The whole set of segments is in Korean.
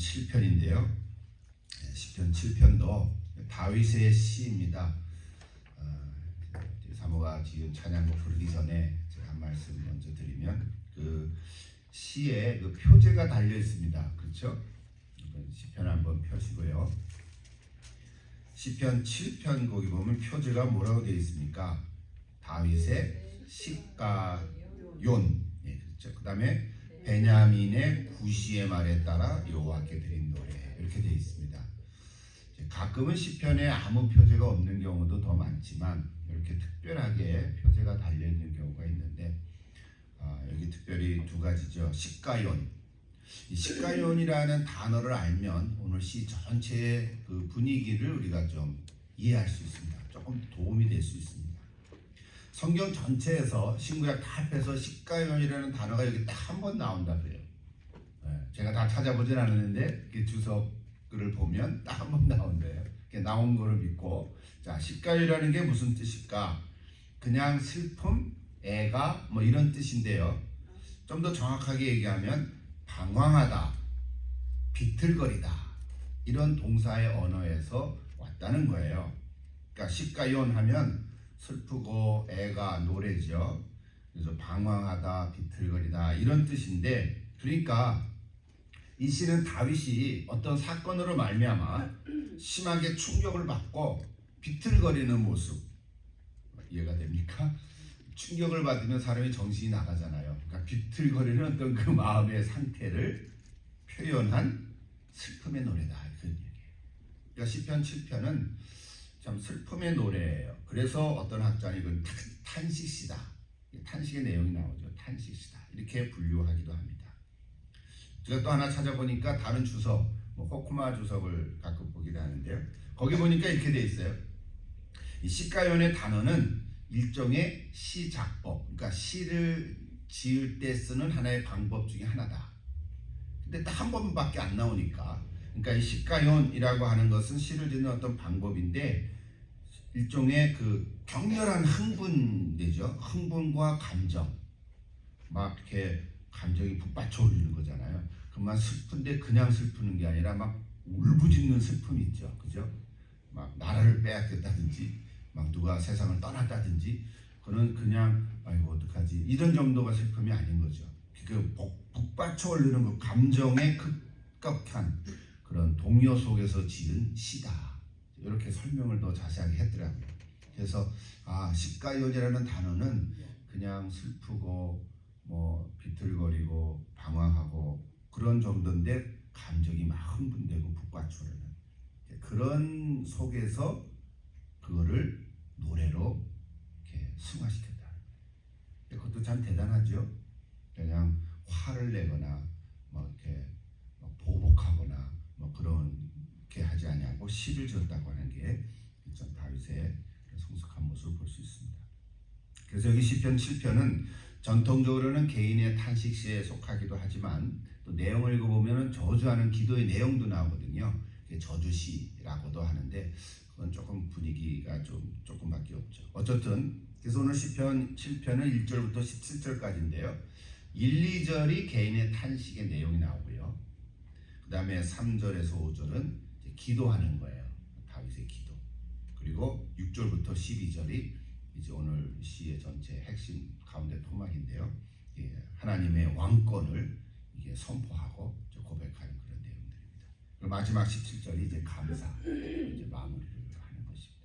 7편인데요. 시편 7편도 다윗의 시입니다. 사모가 지금 찬양곡 부르기 전에 제가 한 말씀 먼저 드리면 그 시에 그 표제가 달려 있습니다. 그렇죠? 시편 한번 펴시고요. 시편 7편 거기 보면 표제가 뭐라고 되어 있습니까? 다윗의 시가yon, 그렇죠. 그 다음에 베냐민의 구시의 말에 따라 여호와께 드린 노래, 이렇게 되어 있습니다. 가끔은 시편에 아무 표제가 없는 경우도 더 많지만 이렇게 특별하게 표제가 달려 있는 경우가 있는데, 여기 특별히 두 가지죠. 시가yon, 이 시가연이라는 단어를 알면 오늘 시 전체의 그 분위기를 우리가 좀 이해할 수 있습니다. 조금 도움이 될 수 있습니다. 성경 전체에서 신구약 다 합해서 시가연이라는 단어가 여기 딱 한 번 나온다 그래요. 제가 다 찾아보진 않았는데 주석을 보면 딱 한 번 나온대요. 나온 거를 믿고, 자, 시가연이라는 게 무슨 뜻일까? 그냥 슬픔, 애가 뭐 이런 뜻인데요. 좀 더 정확하게 얘기하면 방황하다, 비틀거리다, 이런 동사의 언어에서 왔다는 거예요. 그러니까 시가연 하면 슬프고 애가 노래죠. 그래서 방황하다, 비틀거리다 이런 뜻인데, 그러니까 이 시는 다윗이 어떤 사건으로 말미암아 심하게 충격을 받고 비틀거리는 모습, 이해가 됩니까? 충격을 받으면 사람이 정신이 나가잖아요. 그러니까 비틀거리는 어떤 그 마음의 상태를 표현한 슬픔의 노래다, 그런 얘기예요. 그러니까 시편 7편은 참 슬픔의 노래예요. 그래서 어떤 학자는 이건 탄식시다, 탄식의 내용이 나오죠. 탄식시다, 이렇게 분류하기도 합니다. 제가 또 하나 찾아보니까 다른 주석, 호쿠마 주석을 가끔 보기도 하는데요. 거기 보니까 이렇게 돼 있어요. 이 시가연의 단어는 일종의 시작법, 그러니까 시를 지을 때 쓰는 하나의 방법 중에 하나다. 근데 딱 한 번밖에 안 나오니까, 그러니까 이 시가연이라고 하는 것은 시를 짓는 어떤 방법인데, 일종의 그 격렬한 흥분되죠. 흥분과 감정, 막 이렇게 감정이 북받쳐 오르는 거잖아요. 그만 슬픈데 그냥 슬프는 게 아니라 막 울부짖는 슬픔이 있죠, 그죠? 막 나라를 빼앗겼다든지, 막 누가 세상을 떠났다든지, 그는 그냥 아이고 어떡하지, 이런 정도가 슬픔이 아닌 거죠. 그 북받쳐 오르는 그 감정의 급격한 그런 동요 속에서 지은 시다, 이렇게 설명을 더 자세하게 했더라고요. 그래서 시가연이라는 단어는 그냥 슬프고 뭐 비틀거리고 방황하고 그런 정도인데, 감정이 막 흥분되고 북받쳐 오르는 그런 속에서 그거를 노래로 이렇게 승화시켰다. 그것도 참 대단하죠. 그냥 화를 내거나 뭐 이렇게 보복하거나 뭐 그렇게 하지 아니하고 시를 지었다고 하는 게 참 다윗의 성숙한 모습을 볼 수 있습니다. 그래서 여기 시편 7편은 전통적으로는 개인의 탄식시에 속하기도 하지만, 또 내용을 읽어보면 저주하는 기도의 내용도 나오거든요. 저주시라고도 하는데, 그건 조금 분위기가 조금밖에 없죠. 어쨌든 그래서 오늘 시편 7편은 1절부터 17절까지인데요. 1, 2절이 개인의 탄식의 내용이 나오고요. 그 다음에 3절에서 5절은 기도하는 거예요. 다윗의 기도. 그리고 6절부터 12절이 이제 오늘 시의 전체 핵심 가운데 토막인데요. 하나님의 왕권을 이게 선포하고 고백하는 그런 내용들입니다. 그리고 마지막 17절이 이제 감사, 이제 마무리를 하는 것입니다.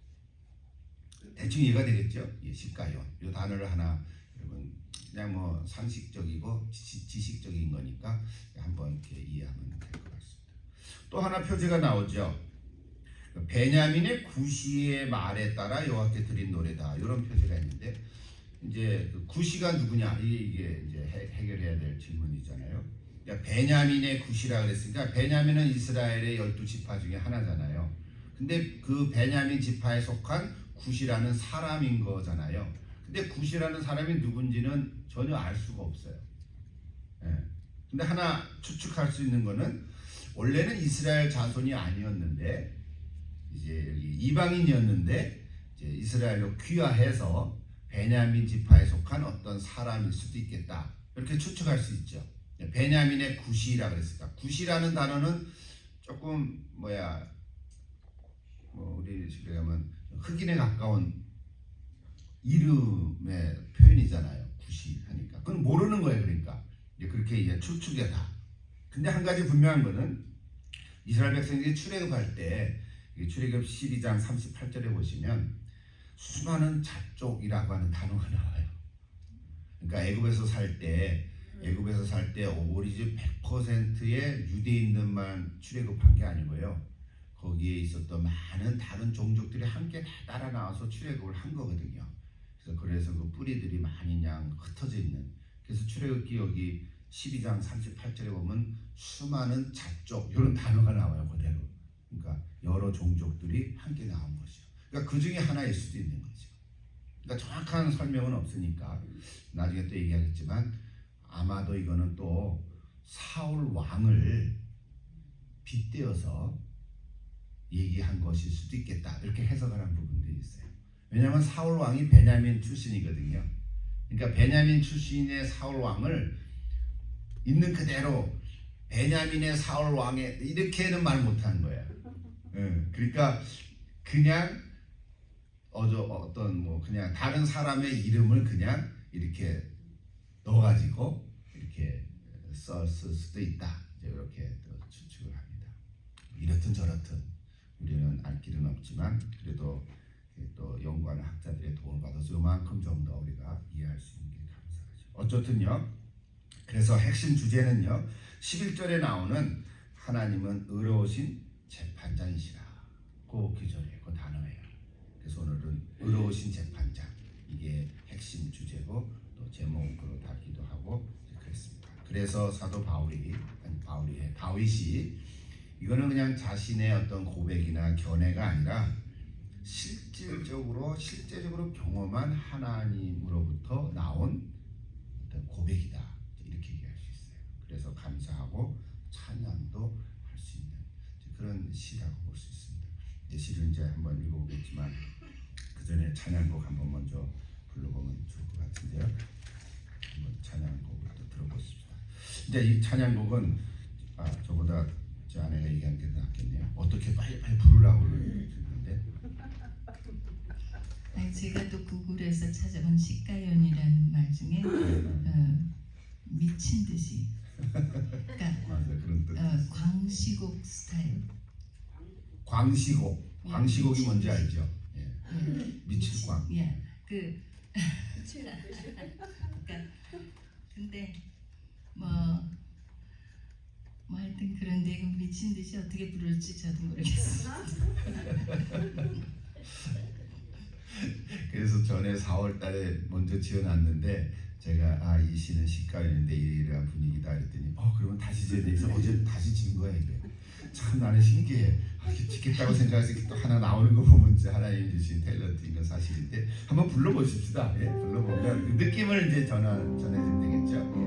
대충 이해가 되겠죠? 시가연, 이 단어를 하나, 여러분 그냥 뭐 상식적이고 지식적인 거니까 한번 이렇게 이해하면 될 것 같습니다. 또 하나 표제가 나오죠. 베냐민의 구시의 말에 따라 여호와께 드린 노래다, 이런 표제가 있는데, 이제 그 구시가 누구냐, 이게 이제 해결해야 될 질문이잖아요. 그러니까 베냐민의 구시라 그랬으니까, 베냐민은 이스라엘의 12지파 중에 하나잖아요. 근데 그 베냐민 지파에 속한 구시라는 사람인 거잖아요. 근데 구시라는 사람이 누군지는 전혀 알 수가 없어요. 근데 하나 추측할 수 있는 거는, 원래는 이스라엘 자손이 아니었는데 이제 여기 이방인이었는데 이제 이스라엘로 귀화해서 베냐민 지파에 속한 어떤 사람일 수도 있겠다, 이렇게 추측할 수 있죠. 베냐민의 구시라 그랬으니까, 구시라는 단어는 조금 뭐야 뭐 우리 집에 가면 흑인에 가까운 이름의 표현이잖아요. 굿이 하니까 그건 모르는 거예요. 그러니까 이제 그렇게 이제 추측이다. 근데 한 가지 분명한 거는 이스라엘 백성들이 출애굽할 때 출애굽 12장 38절에 보시면 수많은 잣족이라고 하는 단어가 나와요. 그러니까 애굽에서 살 때 오리지 100%의 유대인들만 출애굽한 게 아니고요. 거기에 있었던 많은 다른 종족들이 함께 다 따라 나와서 출애굽을 한 거거든요. 그래서 그 뿌리들이 많이 그냥 흩어져 있는. 그래서 출애굽기 여기 12장 38절에 보면 수많은 잣족 이런 단어가 나와요. 그대로. 그러니까 여러 종족들이 함께 나온 것이요. 그러니까 그 중에 하나일 수도 있는 거죠. 그러니까 정확한 설명은 없으니까 나중에 또 얘기하겠지만 아마도 이거는 또 사울 왕을 빗대어서 얘기한 것일 수도 있겠다. 이렇게 해석하는 부분도 있어요. 왜냐하면 사울 왕이 베냐민 출신이거든요. 그러니까 베냐민 출신의 사울 왕을 있는 그대로 베냐민의 사울 왕의 이렇게는 말 못한 거야. 그러니까 그냥 어떤 뭐 그냥 다른 사람의 이름을 그냥 이렇게 넣어가지고 이렇게 썼을 수도 있다. 이렇게 또 추측을 합니다. 이렇든 저렇든 우리는 알 길은 없지만 그래도 또 연구하는 학자들의 도움을 받아서 요만큼 정도 우리가 이해할 수 있는 게 감사하죠. 어쨌든요. 그래서 핵심 주제는요. 11절에 나오는 하나님은 의로우신 재판장이시라. 그 구절이에요. 그 단어예요. 그래서 오늘은 의로우신 재판장. 이게 핵심 주제고 또 제목으로 다기도 하고 그랬습니다. 그래서 사도 다윗이 이거는 그냥 자신의 어떤 고백이나 견해가 아니라 실제적으로 경험한 하나님으로부터 나온 어떤 고백이다. 이렇게 얘기할 수 있어요. 그래서 감사하고 찬양도 할 수 있는 그런 시라고 볼 수 있습니다. 이제 시를 이제 한번 읽어보겠지만 그 전에 찬양곡 한번 먼저 불러보면 좋을 것 같은데요. 한번 찬양곡을 또 들어보십시다. 이제 이 찬양곡은 저보다 제 아내가 얘기하는 게 낫겠네요. 어떻게 빨리 부르라고 그러는데 제가 또 구글에서 찾아본 시가연이라는 말 중에 미친 듯이 그러니까 맞아요. 그런 뜻. 광시곡 스타일. 광시곡이 뭔지 알죠? 예. 미칠 광. 예. 그러니까 근데 뭐 하여튼 그런데 미친 듯이 어떻게 부를지 저도 모르겠어요. 그래서 전에 4월 달에 먼저 지어놨는데 제가 이 시는 시가연인데 이러한 분위기다 그랬더니 그러면 다시 지어야 돼. 그래서 어제 다시 지은 거야 이게. 참 나는 신기해. 이렇게 짓겠다고 생각해서 또 하나 나오는 거 보면 진짜 하나님 주신 탤런트인 건 사실인데 한번 불러보십시다. 예? 불러보면 그 느낌을 이제 전해주면 되겠죠.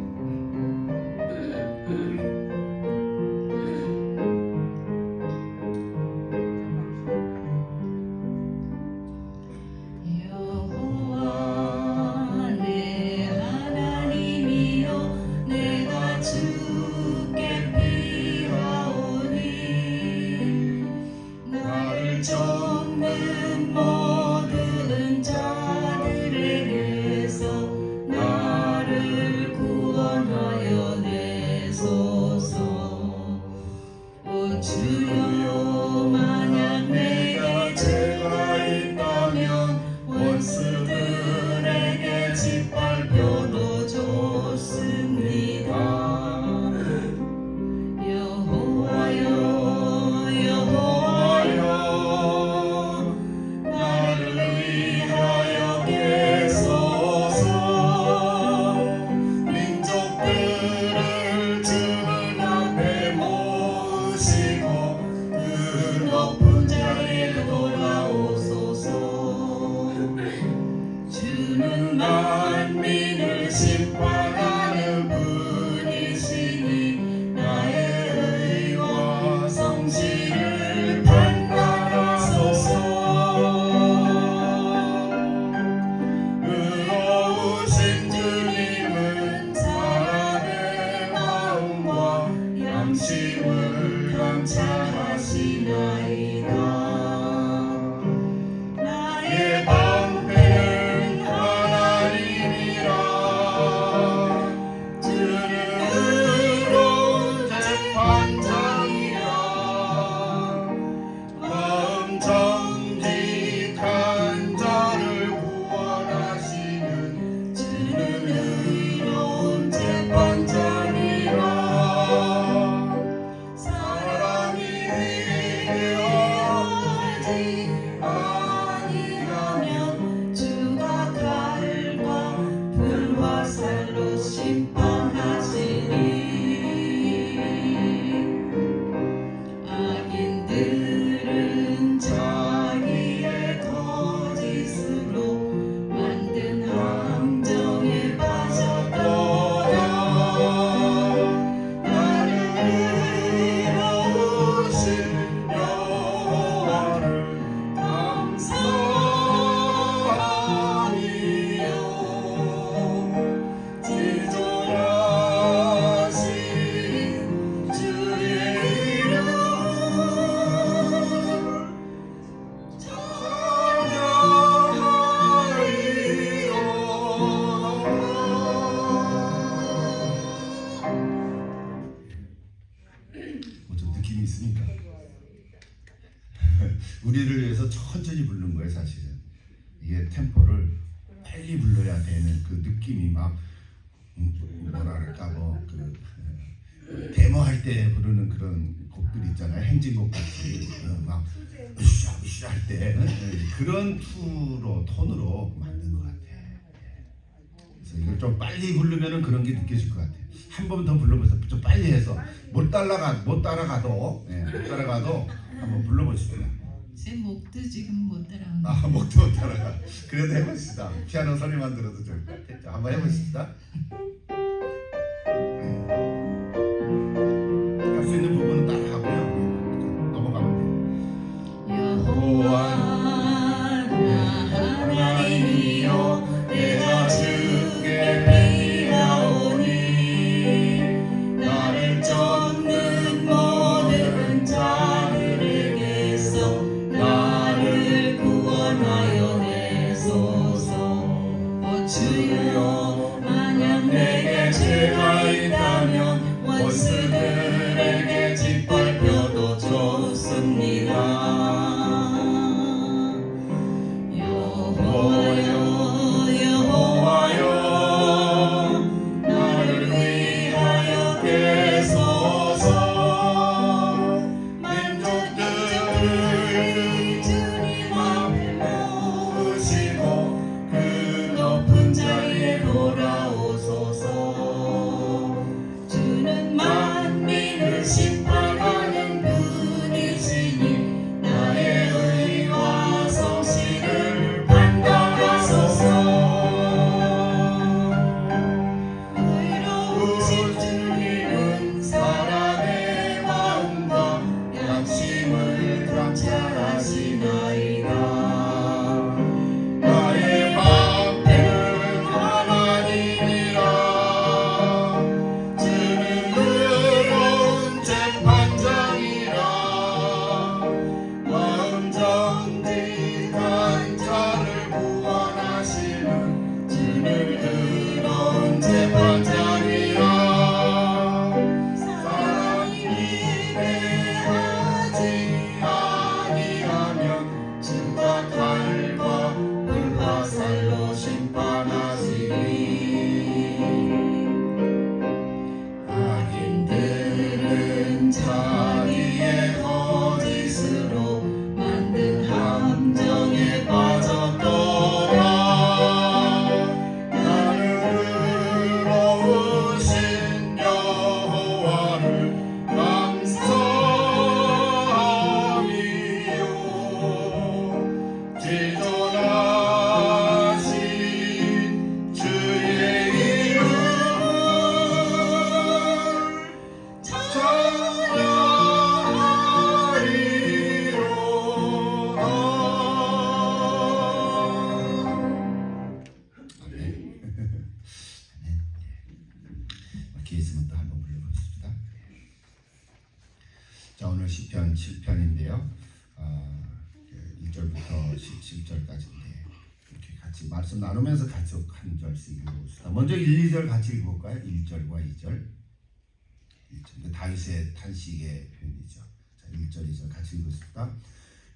정는 모든 자들에게서 나를 구원하여 내소서. 오 주여 만약 내게 죄가 있다면 원수들에게 짓밟혀도 좋습니다. 주는 만민을 심판하는 분이시니 나의 의와 성실을 판단하소서. 의로우신 주님은 사랑의 마음과 양심을 감찰하소서. 구원하시나이다. 나의 방패는 하나님이라. 주는 의로운 재판장이라. 마음 정직한 자를 구원하시는 주는 의로운 재판장이라. 사람이 회개하지 아니하면 주가 칼과 불과 살로 심판하시니. 악인들은 자기의 거짓으로 만든 함정에 빠졌도다. 나는 의로우신 여호와를 감사하니요. 지존하신 주의 이름을 좀 느낌이 있으니까 우리를 위해서 천천히 부르는 거예요. 사실은 이게 템포를 빨리 불러야 되는 그 느낌이 막 뭐랄까 뭐그 데모할 때 부르는 그런 곡들 있잖아요. 행진곡 같이 막 으쌰 으쌰 할 때 그런 톤으로 만든 것 같아. 그래서 이걸 좀 빨리 부르면은 그런 게 느껴질 것 같아. 한 번 더 불러보세요. 좀 빨리 해서 못 따라가도 한번 불러보십시오. 제 목도 지금 못 따라오는. 아, 목도 못 따라가. 그래도 해봅시다. 피아노 소리만 들어도 좋을 것 같아. 자, 한번 해봅시다. 할 수 있는 부분은 따라하고요. 넘어가면 돼요. 여호와 하나님이여, 내가 주께 빌하오니 나를 쫓는 모든 자들에게서 나를 구원하여 내소서. 주여 만약 내게 오늘 시편 7편인데요. 1절부터 17절까지인데 이렇게 같이 말씀 나누면서 같이 한 절씩 읽어봅시다. 먼저 1, 2절 같이 읽어볼까요? 1절과 2절. 1절. 다윗의 탄식의 표현이죠. 자, 1절, 2절 같이 읽읍시다.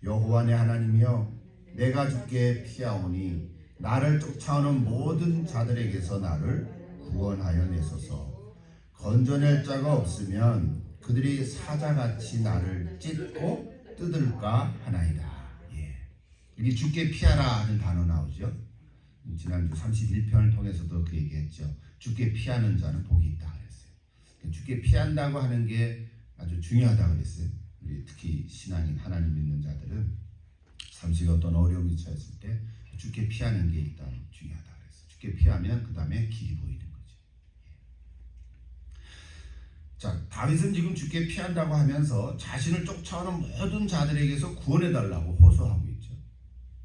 여호와 내 하나님이여, 내가 주께 피하오니 나를 쫓아오는 모든 자들에게서 나를 구원하여 내소서. 건져낼 자가 없으면 그들이 사자같이 나를 찢고 뜯을까 하나이다. 예. 여기 주께 피하라 하는 단어 나오죠. 지난주 31편을 통해서도 그 얘기했죠. 주께 피하는 자는 복이 있다 그랬어요. 주께 피한다고 하는 게 아주 중요하다 그랬어요. 우리 특히 신앙인 하나님 믿는 자들은 잠시 어떤 어려움이 처했을 때 주께 피하는 게 일단 중요하다 그랬어요. 주께 피하면 그 다음에 길이 보이는 거죠. 자, 다윗은 지금 주께 피한다고 하면서 자신을 쫓아오는 모든 자들에게서 구원해달라고 호소하고 있죠.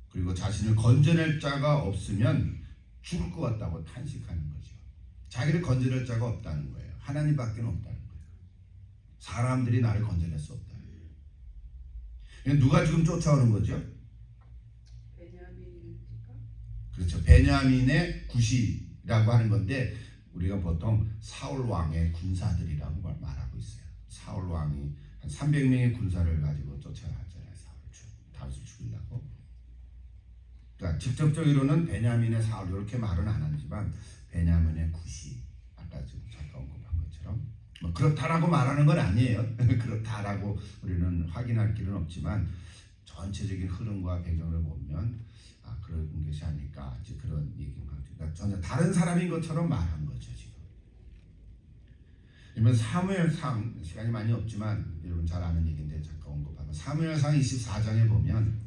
그리고 자신을 건져낼 자가 없으면 죽을 것 같다고 탄식하는 거죠. 자기를 건져낼 자가 없다는 거예요. 하나님밖에 없다는 거예요. 사람들이 나를 건져낼 수 없다는 거예요. 누가 지금 쫓아오는 거죠? 그렇죠. 베냐민의 구시라고 하는 건데 우리가 보통 사울 왕의 군사들이라고 말하고 있어요. 사울 왕이 한 300명의 군사를 가지고 쫓아갔잖아요. 다윗을 죽이려고. 그러니까 직접적으로는 베냐민의 사울 이렇게 말은 안 하지만 베냐민의 구시, 아까 지금 잠깐 언급한 것처럼 뭐 그렇다라고 말하는 건 아니에요. 그렇다라고 우리는 확인할 길은 없지만 전체적인 흐름과 배경을 보면 그런 것이 아닐까 이제 그런 얘기인 거죠. 그러니까 전혀 다른 사람인 것처럼 말한 거죠 지금. 그러면 사무엘상 시간이 많이 없지만 여러분 잘 아는 얘기인데 잠깐 언급하면 사무엘상 24장에 보면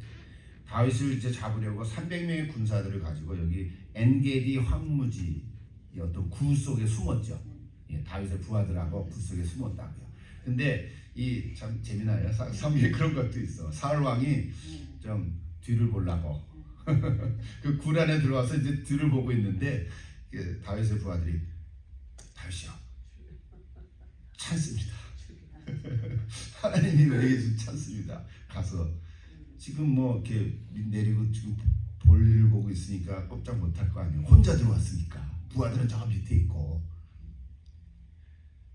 다윗을 이제 잡으려고 300명의 군사들을 가지고 여기 엔게디 황무지 어떤 구 속에 숨었죠. 예, 다윗의 부하들하고 구 속에 숨었다고요. 근데 이 참 재미나요. 사무엘에 그런 것도 있어. 사울 왕이 좀 뒤를 보려고 그 굴 안에 들어와서 이제 뒤를 보고 있는데 다윗의 부하들이 다윗이요 찬습니다. 하나님이 우리에게 지금 찬습니다. 가서 지금 뭐 이렇게 내리고 지금 볼일을 보고 있으니까 꼼짝 못할 거 아니에요. 혼자 들어왔으니까 부하들은 저 밑에 있고.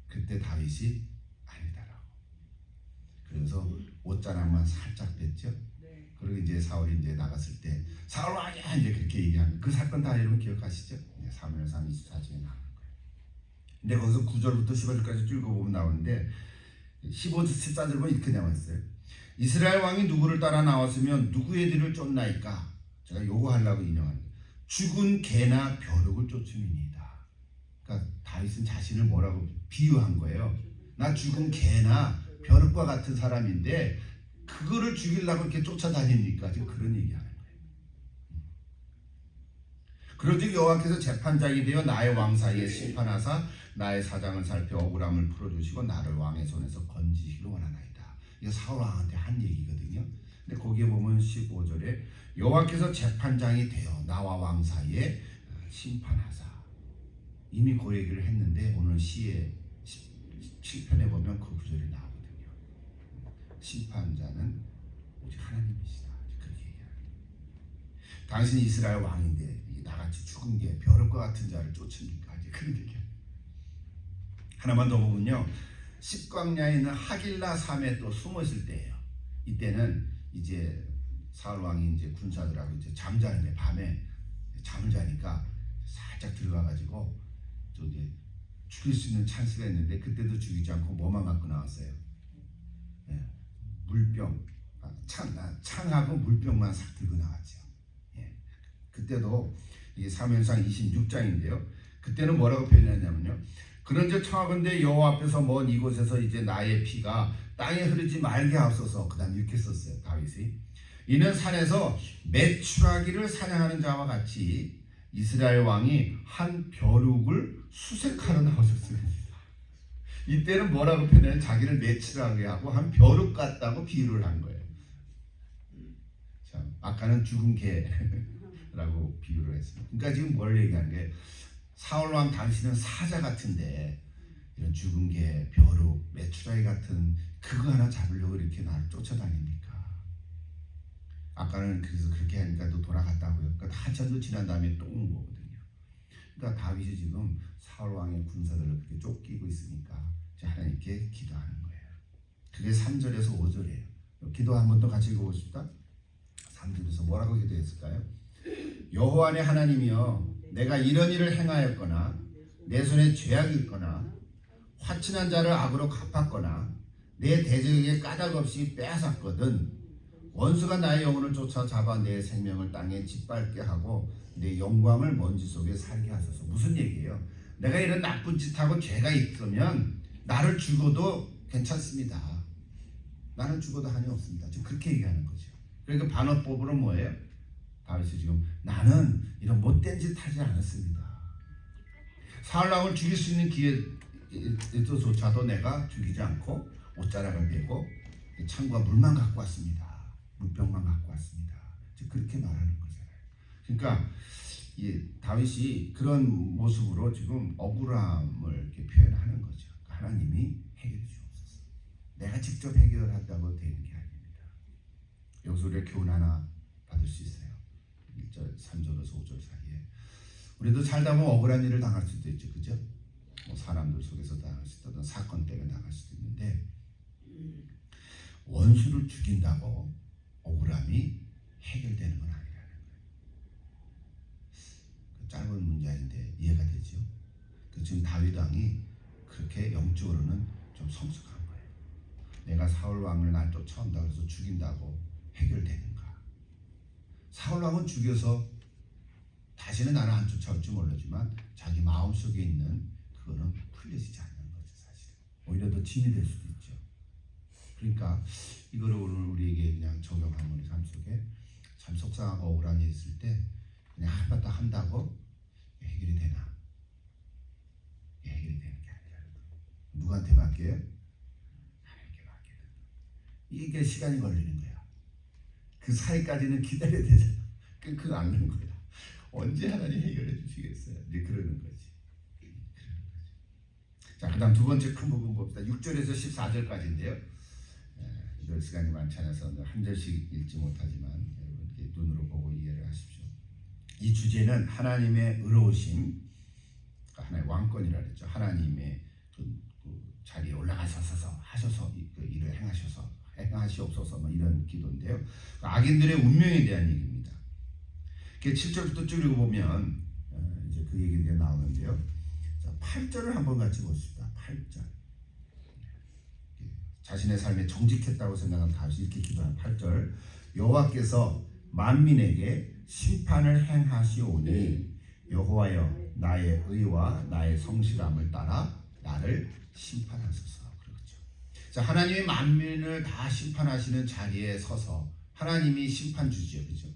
그때 다윗이 아니다라고. 그래서 옷자락만 살짝 뺐죠. 그리고 이제 사울이 이제 나갔을 때 사울 왕이야 이제 그렇게 얘기하는 그 사건 다 여러분 기억하시죠? 사무엘상 24장에 나오는 거예요. 근데 거기서 9절부터 15절까지 쭉 읽어보면 나오는데 15절 14절 보면 이렇게 나와 있어요. 이스라엘 왕이 누구를 따라 나왔으면 누구의 뒤를 쫓나이까? 제가 요거 하려고 인용한 거예요. 죽은 개나 벼룩을 쫓음이니이다. 그러니까 다윗은 자신을 뭐라고 비유한 거예요. 나 죽은 개나 벼룩과 같은 사람인데 그거를 죽이려고 이렇게 쫓아다닙니까? 지금 그런 얘기하는 거예요. 그러즉 여호와께서 재판장이 되어 나의 왕 사이에 심판하사 나의 사장을 살펴 억울함을 풀어주시고 나를 왕의 손에서 건지시기를 원하나이다. 이게 사울 왕한테 한 얘기거든요. 근데 거기에 보면 15절에 여호와께서 재판장이 되어 나와 왕 사이에 심판하사 이미 그 얘기를 했는데 오늘 시의 7편에 보면 그 구절이 나와요. 심판자는 오직 하나님이시다. 그렇게 얘기하는 거예요. 당신이 이스라엘 왕인데 나같이 죽은 게 벼룩과 같은 자를 쫓으니까 이제 그런 얘기예요. 하나만 더 보면요. 십광야에 있는 하길라 산에 또 숨어 있을 때예요. 이때는 이제 사울 왕이 이제 군사들하고 이제 잠자는데 밤에 잠을 자니까 살짝 들어가가지고 또 이제 죽일 수 있는 찬스가 있는데 그때도 죽이지 않고 뭐만 갖고 나왔어요. 물병, 창하고 물병만 싹 들고 나왔죠. 예. 그때도 이게 사무엘상 26장인데요. 그때는 뭐라고 표현했냐면요. 그런즉 청하건대 여호와 앞에서 먼 이곳에서 이제 나의 피가 땅에 흐르지 말게 하옵소서. 그다음 이렇게 썼어요. 다윗이 이는 산에서 메추라기를 사냥하는 자와 같이 이스라엘 왕이 한 벼룩을 수색하러 나오셨습니다. 이때는 뭐라고 표현해요? 자기를 메추라기 하고 한 벼룩 같다고 비유를 한 거예요. 자, 아까는 죽은 개라고 비유를 했습니다. 그러니까 지금 뭘 얘기하는 게 사울 왕 당신은 사자 같은데 이런 죽은 개, 벼룩, 메추라기 같은 그거 하나 잡으려고 이렇게 나를 쫓아다닙니까? 아까는 그래서 그렇게 하니까 또 돌아갔다고요. 그러니까 한참도 지난 다음에 또 온 거거든요. 그러니까 다윗이 지금 사울 왕의 군사들을 그렇게 쫓기고 있으니까 이제 하나님께 기도하는 거예요. 그게 3절에서 5절이에요. 기도 한번 더 같이 읽어보십시다. 3절에서 뭐라고 기도했을까요? 여호와 내 하나님이여, 내가 이런 일을 행하였거나 내 손에 죄악이 있거나 화친한 자를 악으로 갚았거나 내 대적에게 까닭 없이 빼앗았거든 원수가 나의 영혼을 쫓아 잡아 내 생명을 땅에 짓밟게 하고 내 영광을 먼지 속에 살게 하소서. 무슨 얘기예요? 내가 이런 나쁜 짓하고 죄가 있으면 나를 죽어도 괜찮습니다. 나는 죽어도 한이 없습니다. 지금 그렇게 얘기하는 거죠. 그러니까 반어법으로 뭐예요? 다윗이 지금 나는 이런 못된 짓 하지 않았습니다. 사울 왕을 죽일 수 있는 기회조차도 내가 죽이지 않고 옷자락을 베고 창과 물만 갖고 왔습니다. 물병만 갖고 왔습니다. 그렇게 말하는 거잖아요. 그러니까 다윗이 그런 모습으로 지금 억울함을 이렇게 표현하는 거죠. 하나님이 해결해 주옵소서. 내가 직접 해결한다고 되는 게 아닙니다. 여기서 우리가 교훈 하나 받을 수 있어요. 1절, 3절에서 5절 사이에 우리도 살다 보면 억울한 일을 당할 수도 있죠. 그죠? 뭐 사람들 속에서 당할 수도 있고 사건 때문에 당할 수도 있는데 원수를 죽인다고 억울함이 해결되는 건 아니라는 거예요. 짧은 문장인데 이해가 되죠? 지금 다윗 왕이 그렇게 영적으로는 좀 성숙한 거예요. 내가 사울 왕을 날 쫓아온다 그래서 죽인다고 해결되는가? 사울 왕은 죽여서 다시는 나를 안 쫓아올지 모르지만 자기 마음속에 있는 그거는 풀려지지 않는 거죠. 사실 오히려 더 짐이 될 수도 있죠. 그러니까 이거를 오늘 우리에게 그냥 적용하면 우리 삶 속에 참 속상하고 억울한 일이 있을 때 그냥 한바탕 한다고 해결이 되나? 해결이 되는 게 아니라 누구한테 맡겨요? 하나님께 맡겨야 된다. 이게 시간이 걸리는 거야. 그 사이까지는 기다려야 되잖아. 끙끙 앓는 거야. 언제 하나님 해결해 주시겠어요? 이제 그러는 거지. 자, 그 다음 두 번째 큰 부분 봅시다. 6절에서 14절까지인데요. 이럴 시간이 많지 않아서 한 절씩 읽지 못하지만 여러분 눈으로 보고 이해를 하십시오. 이 주제는 하나님의 의로우심, 하나의 왕권이라 그랬죠. 하나님의 그 자리에 올라가셔서 하셔서 그 일을 행하시옵소서 뭐 이런 기도인데요. 악인들의 운명에 대한 얘기입니다. 7절부터 쭉 읽어보면 이제 그 얘기가 나오는데요. 자, 8절을 한번 같이 보십시다. 8절. 자신의 삶에 정직했다고 생각한 다윗이 이렇게 기도하는 8절. 여호와께서 만민에게 심판을 행하시오니 여호와여 나의 의와 나의 성실함을 따라 나를 심판하소서. 그렇죠. 자, 하나님이 만민을 다 심판하시는 자리에 서서 하나님이 심판주죠. 그렇죠?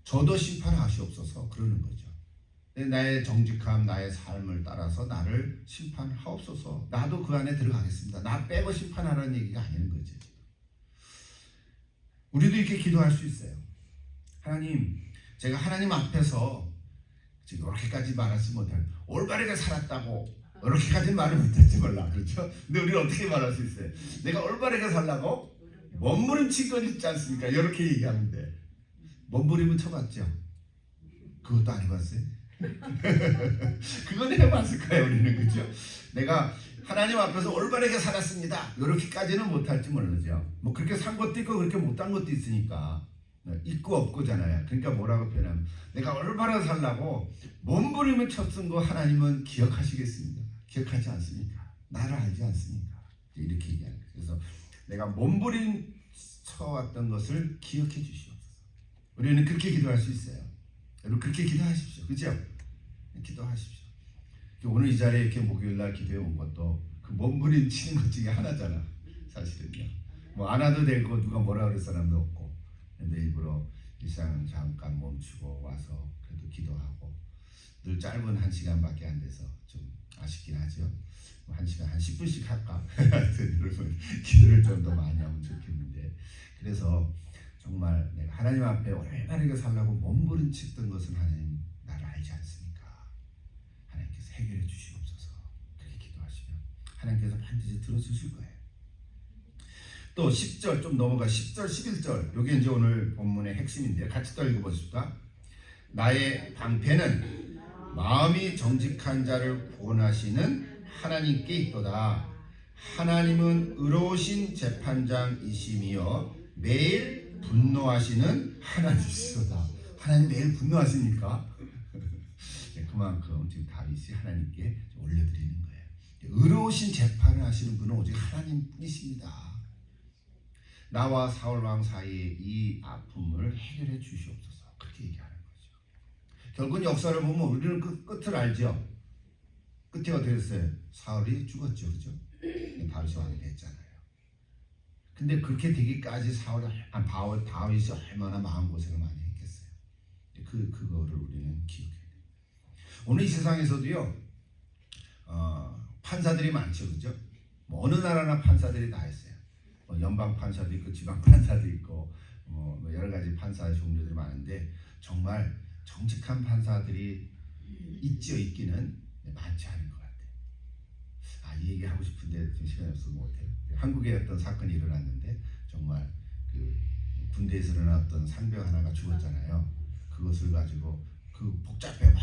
저도 심판하시옵소서 그러는 거죠. 나의 정직함, 나의 삶을 따라서 나를 심판하옵소서. 나도 그 안에 들어가겠습니다. 나 빼고 심판하라는 얘기가 아닌 거죠. 우리도 이렇게 기도할 수 있어요. 하나님, 제가 하나님 앞에서 지금 이렇게까지 말하지 못할 올바르게 살았다고 이렇게까지 말을 못할지 몰라. 그렇죠? 근데 우리는 어떻게 말할 수 있어요? 내가 올바르게 살라고 몸부림친 건 있지 않습니까? 이렇게 얘기하면 돼. 몸부림은 쳐봤죠? 그것도 안 해봤어요? 그건 해봤을 거예요. 우리는. 그죠? 내가 하나님 앞에서 올바르게 살았습니다. 이렇게까지는 못할지 모르죠. 뭐 그렇게 산 것도 있고 그렇게 못한 것도 있으니까 있고 없고잖아요. 그러니까 뭐라고 표현하면 내가 올바르게 살라고 몸부림을 쳤은 거 하나님은 기억하시겠습니까? 기억하지 않습니까? 나를 알지 않습니까? 이렇게 얘기하는 거예요. 그래서 내가 몸부림 쳐왔던 것을 기억해 주시옵소서. 우리는 그렇게 기도할 수 있어요. 여러분 그렇게 기도하십시오. 그죠? 기도하십시오. 오늘 이 자리에 이렇게 목요일날 기도해 온 것도 그 몸부림치는 것 중에 하나잖아. 사실은요. 뭐 안 와도 되고 누가 뭐라 그럴 사람도 없고. 근데 일부러 일상 잠깐 멈추고 와서 그래도 기도하고 늘 짧은 1시간밖에 안 돼서 좀 아쉽긴 하죠. 1시간 한 10분씩 할까? 여러분 기도를 좀 더 많이 하면 좋겠는데 그래서 정말 내가 하나님 앞에 올바르게 살라고 몸부림쳤던 것은 하나님 나를 알지 않습니까? 하나님께서 해결해 주시옵소서. 그렇게 기도하시면 하나님께서 반드시 들어주실 거예요. 또 10절 좀 넘어가 10절 11절 요게 이제 오늘 본문의 핵심인데 같이 또 읽어보십시다. 나의 방패는 마음이 정직한 자를 구원하시는 하나님께 있도다. 하나님은 의로우신 재판장이시며 매일 분노하시는 하나님이시도다. 하나님 매일 분노하십니까? 그만큼 지금 다윗이 하나님께 올려드리는 거예요. 의로우신 재판을 하시는 분은 오직 하나님뿐이십니다. 나와 사울 왕 사이의 이 아픔을 해결해 주시옵소서. 그렇게 얘기하는 거죠. 결국은 역사를 보면 우리는 그 끝을 알죠. 끝이 어떻게 됐어요? 사울이 죽었죠, 그죠? 다윗이 왕이 됐잖아요. 근데 그렇게 되기까지 다윗이 얼마나 마음고생을 많이 했겠어요. 그거를 우리는 기억해야 돼요. 오늘 이 세상에서도요, 판사들이 많죠, 그죠? 뭐 어느 나라나 판사들이 다 있어요. 뭐 연방 판사도 있고 지방 판사도 있고 뭐 여러 가지 판사 종류들이 많은데 정말 정직한 판사들이 있기는 많지 않은 것 같아요. 이 얘기 하고 싶은데 지금 시간이 없어서 못해요. 한국에 어떤 사건이 일어났는데 정말 그 군대에서 일어났던 상병 하나가 죽었잖아요. 그것을 가지고 그 복잡해 막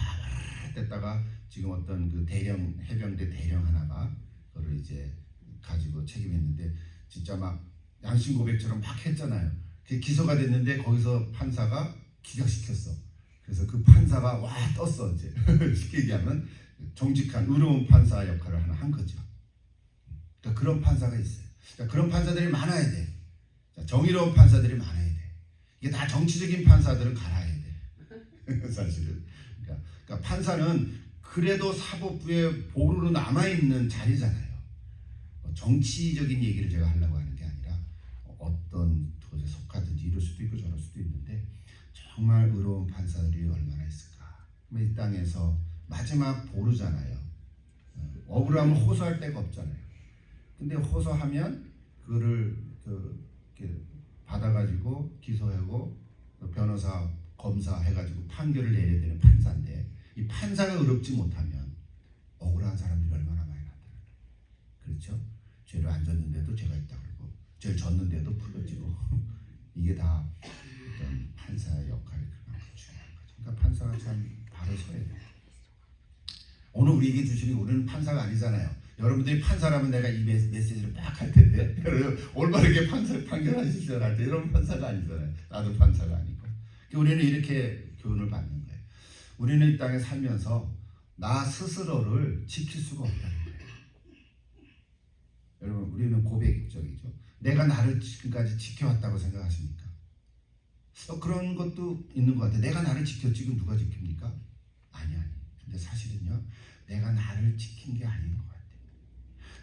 됐다가 지금 어떤 그 대령 해병대 대령 하나가 그걸 이제 가지고 책임했는데 진짜 막 양심 고백처럼 막 했잖아요. 그게 기소가 됐는데 거기서 판사가 기각시켰어. 그래서 그 판사가 와 떴어 이제 쉽게 얘기하면 정직한 의로운 판사 역할을 하나 한 거죠. 그러니까 그런 판사가 있어요. 그러니까 그런 판사들이 많아야 돼. 정의로운 판사들이 많아야 돼. 이게 다 정치적인 판사들은 갈아야 돼. 사실은. 그러니까 판사는 그래도 사법부의 보루로 남아있는 자리잖아요. 정치적인 얘기를 제가 하려고 하는 게 아니라 어떤 곳에 속하든지 이럴 수도 있고 저럴 수도 있는데 정말 의로운 판사들이 얼마나 있을까. 이 땅에서 마지막 보루잖아요. 억울함을 호소할 데가 없잖아요. 근데 호소하면 그거를 이렇게 받아가지고 기소하고 변호사 검사 해가지고 판결을 내려야 되는 판사인데 이 판사가 의롭지 못하면 억울한 사람들이 얼마나 많이 나타나요. 그렇죠? 죄를 안 졌는데도 죄가 있다 그러고 죄를 졌는데도 풀어지고 이게 다 어떤 판사의 역할이 그만큼 중요한 거죠. 그러니까 판사가 참 바로 서야 돼요. 오늘 우리에게 주시는 우리는 판사가 아니잖아요. 여러분들이 판사라면 내가 이 메시지를 딱 할 텐데 여러분 올바르게 판결하실 줄 알때 이런 판사가 아니잖아요. 나도 판사가 아니고. 우리는 이렇게 교훈을 받는 거예요. 우리는 이 땅에 살면서 나 스스로를 지킬 수가 없다는 거예요. 여러분 우리는 고백적이죠. 내가 나를 지금까지 지켜왔다고 생각하십니까? 그런 것도 있는 것 같아요. 내가 나를 지켰지 그럼 누가 지킵니까? 아니. 근데 사실은요. 내가 나를 지킨 게 아닌 것 같아요.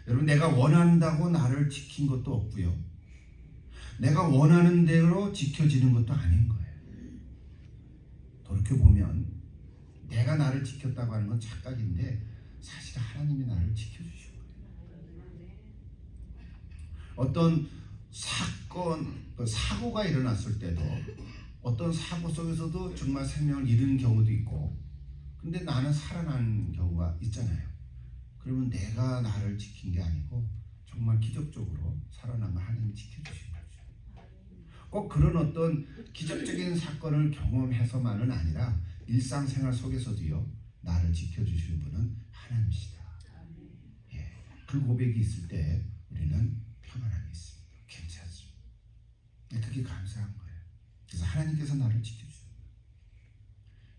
여러분 내가 원한다고 나를 지킨 것도 없고요. 내가 원하는 대로 지켜지는 것도 아닌 거예요. 돌이켜보면 내가 나를 지켰다고 하는 건 착각인데 사실 하나님이 나를 지켜주신 거예요. 어떤 사고가 일어났을 때도 어떤 사고 속에서도 정말 생명을 잃은 경우도 있고 근데 나는 살아난 경우가 있잖아요. 그러면 내가 나를 지킨 게 아니고 정말 기적적으로 살아난 걸 하나님이 지켜주신 거죠. 꼭 그런 어떤 기적적인 사건을 경험해서만은 아니라 일상생활 속에서도요. 나를 지켜주시는 분은 하나님이시다. 예, 그 고백이 있을 때 우리는 평안함이 있습니다. 괜찮습니다. 그게 감사한 거예요. 그래서 하나님께서 나를 지켜주셔요.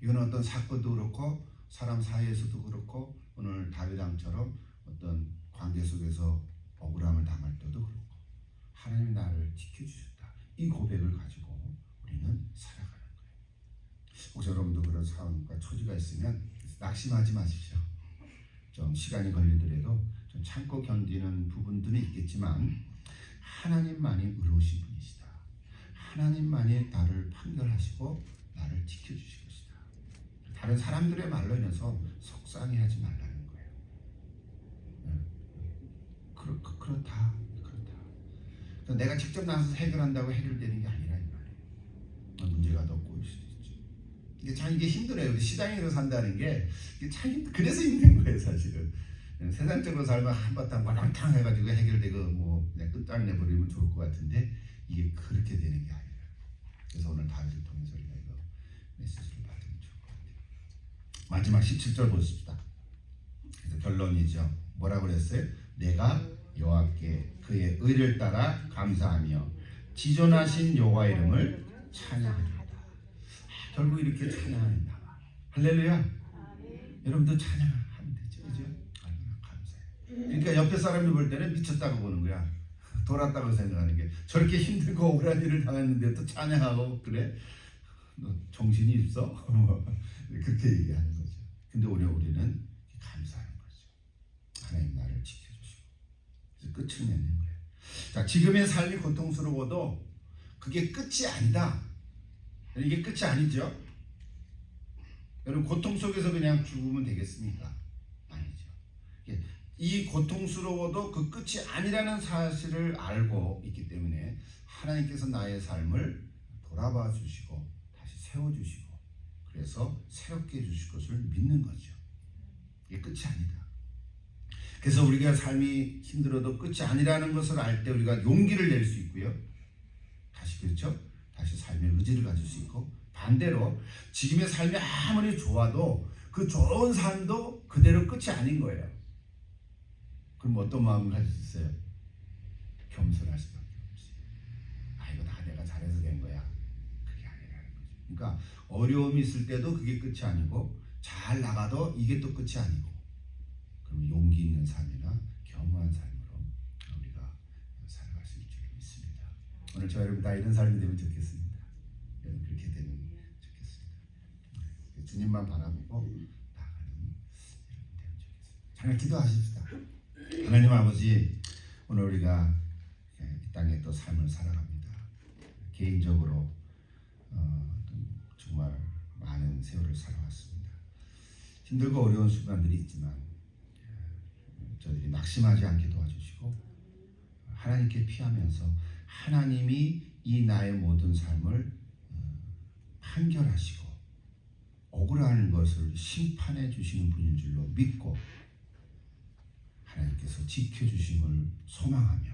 이건 어떤 사건도 그렇고 사람 사이에서도 그렇고 오늘 다윗 왕처럼 어떤 관계 속에서 억울함을 당할 때도 그렇고 하나님이 나를 지켜주셨다. 이 고백을 가지고 우리는 살아가는 거예요. 혹시 여러분도 그런 상황과 처지가 있으면 낙심하지 마십시오. 좀 시간이 걸리더라도 좀 참고 견디는 부분들은 있겠지만 하나님만이 의로우신 분이시다. 하나님만이 나를 판결하시고 나를 지켜주실 것이다. 다른 사람들의 말로 인해서 속상해하지 말라는 거예요. 그렇다. 그러니까 내가 직접 나서서 해결한다고 해결되는 게 아니라 이 말이에요. 문제가 더 꼬일 수도 있죠. 이게 참 힘들어요. 시장에서 산다는 게 참 그래서 힘든 거예요, 사실은. 세상적으로 살면 한바탕 와랑탕 해가지고 해결되고 뭐 그냥 끝장내 버리면 좋을 것 같은데 이게 그렇게 되는 게 아니라. 그래서 오늘 다윗을 통해서 우리가 이거 메시지를 받으면 좋을 것 같아요. 마지막 17절 보십시다. 그래서 결론이죠. 뭐라고 그랬어요? 내가 여호와께 그의 의를 따라 감사하며 지존하신 여호와 이름을 찬양하리로다. 결국 이렇게 찬양한다. 할렐루야. 여러분도 찬양하면 되죠, 그죠? 얼마나 감사해요. 그러니까 옆에 사람이 볼 때는 미쳤다고 보는 거야. 돌았다고 생각하는 게 저렇게 힘들고 억울한 일을 당했는데 또 찬양하고 그래? 너 정신이 있어? 그렇게 얘기하는 거죠. 근데 우리는 감사하는 거죠. 하나님 나를 지켜주시고 그래서 끝을 맺는 거예요. 자, 지금의 삶이 고통스러워도 그게 끝이 아니다. 이게 끝이 아니죠. 여러분 고통 속에서 그냥 죽으면 되겠습니까? 아니죠. 이 고통스러워도 그 끝이 아니라는 사실을 알고 있기 때문에 하나님께서 나의 삶을 돌아봐 주시고 다시 세워주시고 그래서 새롭게 해주실 것을 믿는 거죠. 이게 끝이 아니다. 그래서 우리가 삶이 힘들어도 끝이 아니라는 것을 알 때 우리가 용기를 낼 수 있고요. 다시 그렇죠? 다시 삶의 의지를 가질 수 있고 반대로 지금의 삶이 아무리 좋아도 그 좋은 삶도 그대로 끝이 아닌 거예요. 그럼 어떤 마음을 가질 수 있어요? 겸손할 수밖에 없지. 아 이거 다 내가 잘해서 된 거야. 그게 아니라는 거죠. 그러니까 어려움이 있을 때도 그게 끝이 아니고 잘 나가도 이게 또 끝이 아니고 그럼 용기 있는 삶이나 겸허한 삶으로 우리가 살아갈 수 있을 줄 믿습니다. 오늘 저 여러분 다 이런 삶이 되면 좋겠습니다. 여러분 그렇게 되면 좋겠습니다. 주님만 바라보고 나아가는 여러분 되면 좋겠습니다. 잠깐 기도하십시다. 하나님 아버지, 오늘 우리가 이 땅에 또 삶을 살아갑니다. 개인적으로 정말 많은 세월을 살아왔습니다. 힘들고 어려운 순간들이 있지만 저희들이 낙심하지 않게 도와주시고 하나님께 피하면서 하나님이 이 나의 모든 삶을 판결하시고 억울한 것을 심판해 주시는 분인 줄로 믿고 하나님께서 지켜주심을 소망하며